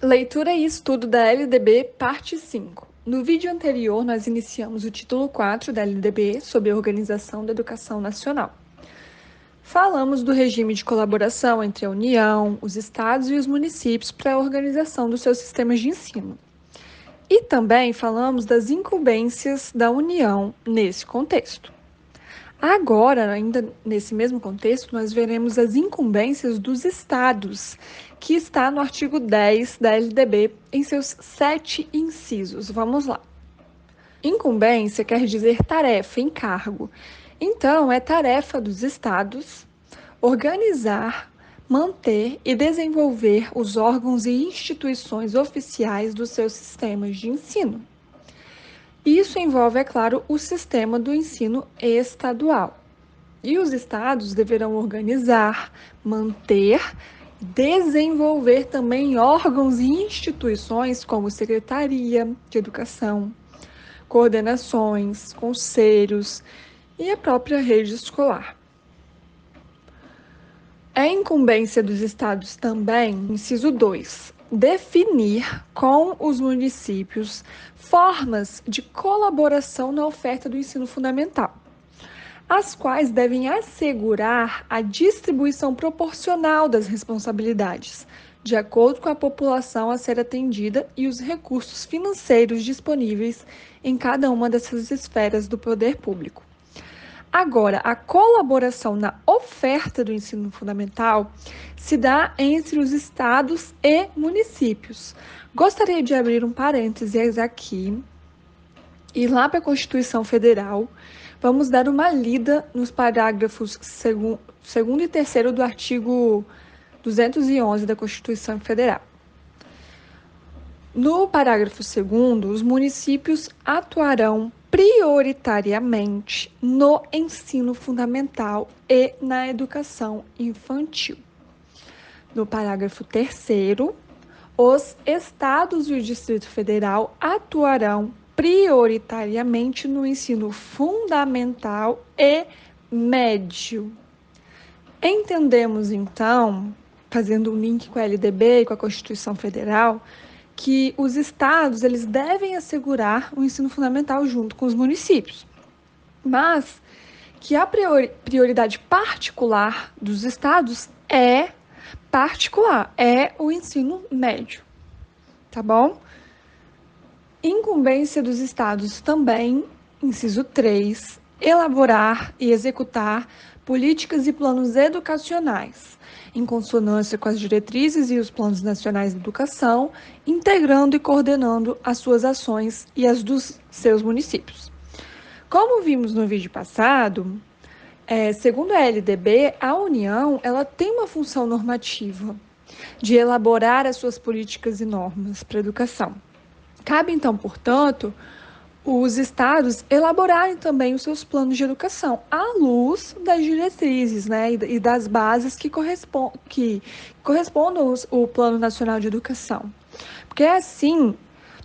Leitura e estudo da LDB, parte 5. No vídeo anterior, nós iniciamos o título 4 da LDB, sobre a organização da educação nacional. Falamos do regime de colaboração entre a União, os estados e os municípios para a organização dos seus sistemas de ensino. E também falamos das incumbências da União nesse contexto. Agora, ainda nesse mesmo contexto, nós veremos as incumbências dos estados, que está no artigo 10 da LDB, em seus 7 incisos. Vamos lá. Incumbência quer dizer tarefa, encargo. Então, é tarefa dos estados organizar, manter e desenvolver os órgãos e instituições oficiais dos seus sistemas de ensino. Isso envolve, é claro, o sistema do ensino estadual. E os estados deverão organizar, manter, desenvolver também órgãos e instituições como Secretaria de Educação, coordenações, conselhos e a própria rede escolar. É incumbência dos estados também, inciso 2, definir com os municípios formas de colaboração na oferta do ensino fundamental, as quais devem assegurar a distribuição proporcional das responsabilidades, de acordo com a população a ser atendida e os recursos financeiros disponíveis em cada uma dessas esferas do poder público. Agora, a colaboração na oferta do ensino fundamental se dá entre os estados e municípios. Gostaria de abrir um parênteses aqui e lá para a Constituição Federal, vamos dar uma lida nos parágrafos 2º e 3º do artigo 211 da Constituição Federal. No parágrafo 2º, os municípios atuarão prioritariamente no ensino fundamental e na educação infantil. No parágrafo 3º, os estados e o Distrito Federal atuarão prioritariamente no ensino fundamental e médio. Entendemos, então, fazendo um link com a LDB e com a Constituição Federal, que os estados eles devem assegurar o ensino fundamental junto com os municípios, mas que a prioridade particular dos estados é particular, é o ensino médio, tá bom? Incumbência dos estados também, inciso 3, elaborar e executar políticas e planos educacionais, em consonância com as diretrizes e os planos nacionais de educação, integrando e coordenando as suas ações e as dos seus municípios. Como vimos no vídeo passado, segundo a LDB, a União ela tem uma função normativa de elaborar as suas políticas e normas para a educação. Cabe, então, portanto, os estados elaborarem também os seus planos de educação, à luz das diretrizes, né, e das bases que correspondam ao Plano Nacional de Educação. Porque assim,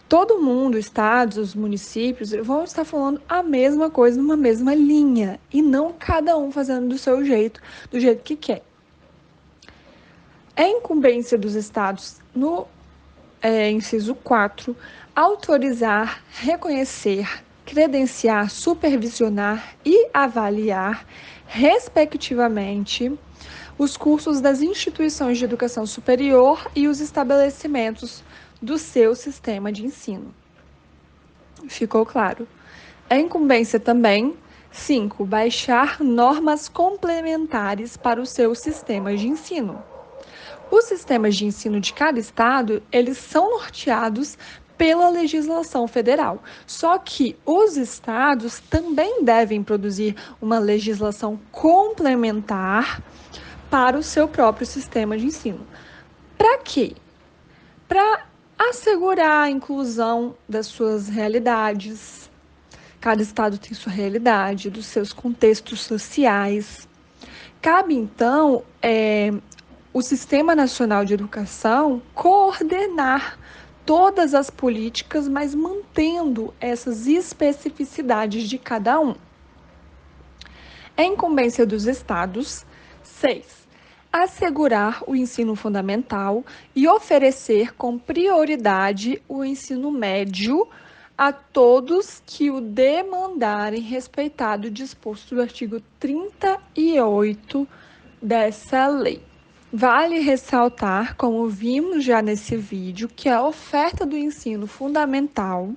todo mundo, estados, os municípios, vão estar falando a mesma coisa numa mesma linha, e não cada um fazendo do seu jeito, do jeito que quer. É incumbência dos estados, no inciso 4, autorizar, reconhecer, credenciar, supervisionar e avaliar, respectivamente, os cursos das instituições de educação superior e os estabelecimentos do seu sistema de ensino. Ficou claro? É incumbência também, 5, baixar normas complementares para o seu sistema de ensino. Os sistemas de ensino de cada estado, eles são norteados pela legislação federal. Só que os estados também devem produzir uma legislação complementar para o seu próprio sistema de ensino. Para quê? Para assegurar a inclusão das suas realidades. Cada estado tem sua realidade, dos seus contextos sociais. Cabe, então, o Sistema Nacional de Educação coordenar todas as políticas, mas mantendo essas especificidades de cada um. É incumbência dos estados, 6, assegurar o ensino fundamental e oferecer com prioridade o ensino médio a todos que o demandarem, respeitado o disposto do artigo 38 dessa lei. Vale ressaltar, como vimos já nesse vídeo, que a oferta do ensino fundamental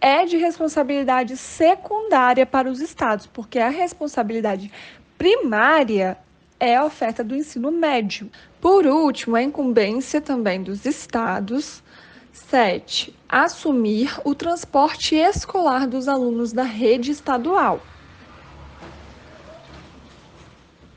é de responsabilidade secundária para os estados, porque a responsabilidade primária é a oferta do ensino médio. Por último, a incumbência também dos estados. 7. Assumir o transporte escolar dos alunos da rede estadual.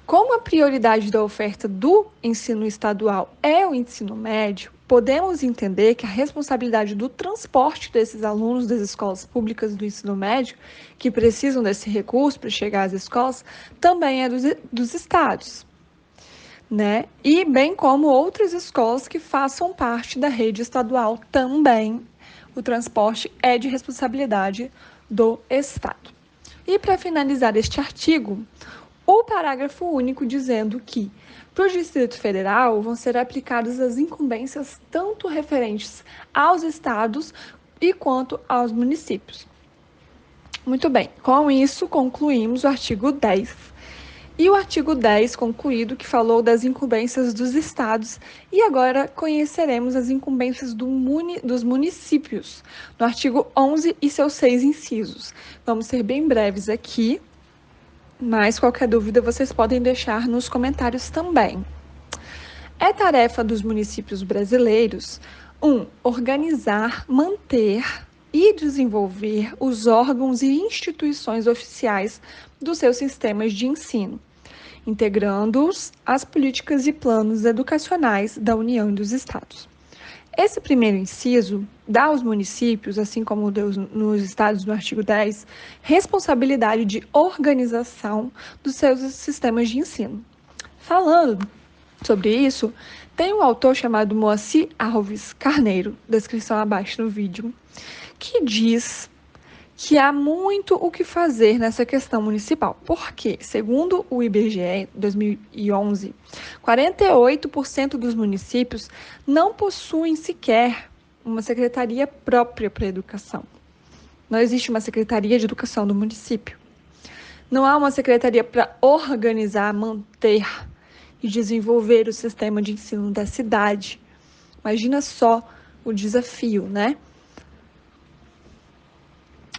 Como a prioridade da oferta do ensino estadual é o ensino médio, podemos entender que a responsabilidade do transporte desses alunos das escolas públicas do ensino médio, que precisam desse recurso para chegar às escolas, também é dos estados, né? E bem como outras escolas que façam parte da rede estadual também, o transporte é de responsabilidade do estado. E para finalizar este artigo, o parágrafo único dizendo que, para o Distrito Federal, vão ser aplicadas as incumbências tanto referentes aos estados e quanto aos municípios. Muito bem, com isso concluímos o artigo 10. E o artigo 10 concluído, que falou das incumbências dos estados, e agora conheceremos as incumbências dos municípios, no artigo 11 e seus 6 incisos. Vamos ser bem breves aqui, mas qualquer dúvida vocês podem deixar nos comentários também. É tarefa dos municípios brasileiros: 1. Organizar, manter e desenvolver os órgãos e instituições oficiais dos seus sistemas de ensino, integrando-os às políticas e planos educacionais da União e dos Estados. Esse primeiro inciso dá aos municípios, assim como deu nos estados no artigo 10, responsabilidade de organização dos seus sistemas de ensino. Falando sobre isso, tem um autor chamado Moacir Alves Carneiro, descrição abaixo no vídeo, que diz que há muito o que fazer nessa questão municipal, porque, segundo o IBGE 2011, 48% dos municípios não possuem sequer uma secretaria própria para a educação. Não existe uma secretaria de educação do município. Não há uma secretaria para organizar, manter e desenvolver o sistema de ensino da cidade. Imagina só o desafio, né?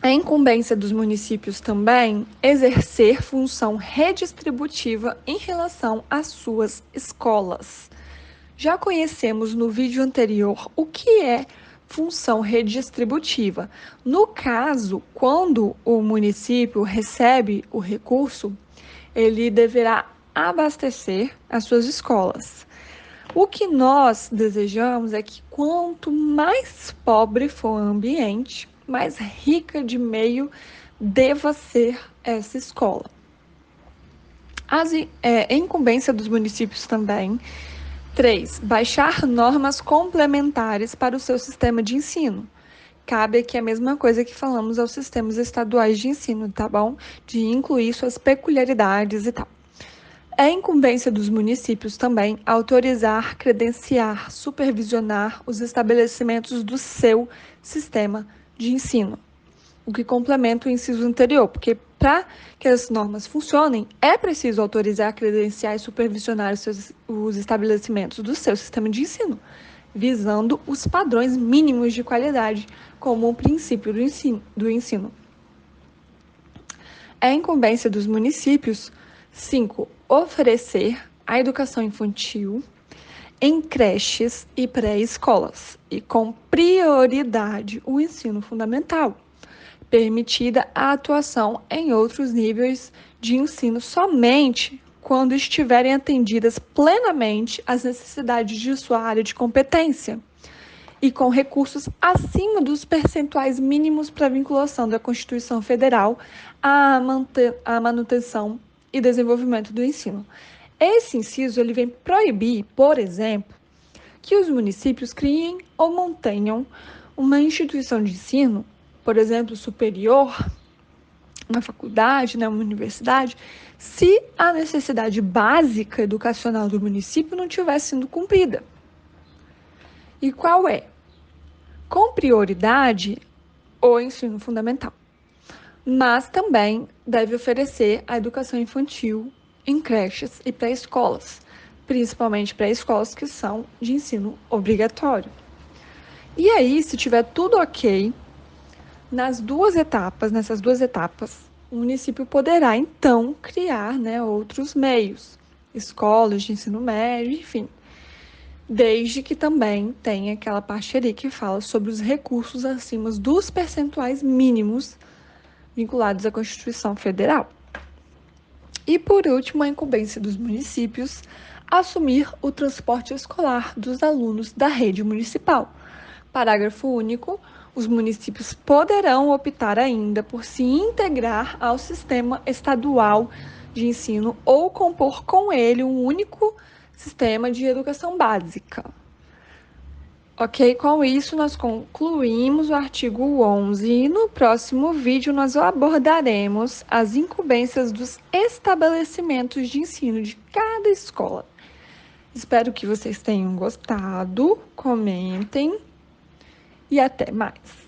É incumbência dos municípios também exercer função redistributiva em relação às suas escolas. Já conhecemos no vídeo anterior o que é função redistributiva. No caso, quando o município recebe o recurso, ele deverá abastecer as suas escolas. O que nós desejamos é que quanto mais pobre for o ambiente, mais rica de meio deva ser essa escola. É incumbência dos municípios também. 3. Baixar normas complementares para o seu sistema de ensino. Cabe aqui a mesma coisa que falamos aos sistemas estaduais de ensino, tá bom? De incluir suas peculiaridades e tal. É incumbência dos municípios também autorizar, credenciar, supervisionar os estabelecimentos do seu sistema de ensino, o que complementa o inciso anterior, porque para que as normas funcionem, é preciso autorizar, credenciar e supervisionar os estabelecimentos do seu sistema de ensino, visando os padrões mínimos de qualidade como o princípio do ensino. É incumbência dos municípios, 5. Oferecer a educação infantil em creches e pré-escolas e com prioridade o ensino fundamental, permitida a atuação em outros níveis de ensino somente quando estiverem atendidas plenamente as necessidades de sua área de competência e com recursos acima dos percentuais mínimos para vinculação da Constituição Federal à manutenção e desenvolvimento do ensino. Esse inciso ele vem proibir, por exemplo, que os municípios criem ou mantenham uma instituição de ensino, por exemplo, superior, uma faculdade, né, uma universidade, se a necessidade básica educacional do município não estiver sendo cumprida. E qual é? Com prioridade, o ensino fundamental, mas também deve oferecer a educação infantil em creches e pré-escolas, principalmente pré-escolas que são de ensino obrigatório. E aí, se tiver tudo ok, nessas duas etapas, o município poderá então criar, né, outros meios, escolas de ensino médio, enfim, desde que também tenha aquela parte ali que fala sobre os recursos acima dos percentuais mínimos vinculados à Constituição Federal. E, por último, a incumbência dos municípios assumir o transporte escolar dos alunos da rede municipal. Parágrafo único. Os municípios poderão optar ainda por se integrar ao sistema estadual de ensino ou compor com ele um único sistema de educação básica. Ok, com isso nós concluímos o artigo 11 e no próximo vídeo nós abordaremos as incumbências dos estabelecimentos de ensino de cada escola. Espero que vocês tenham gostado, comentem e até mais.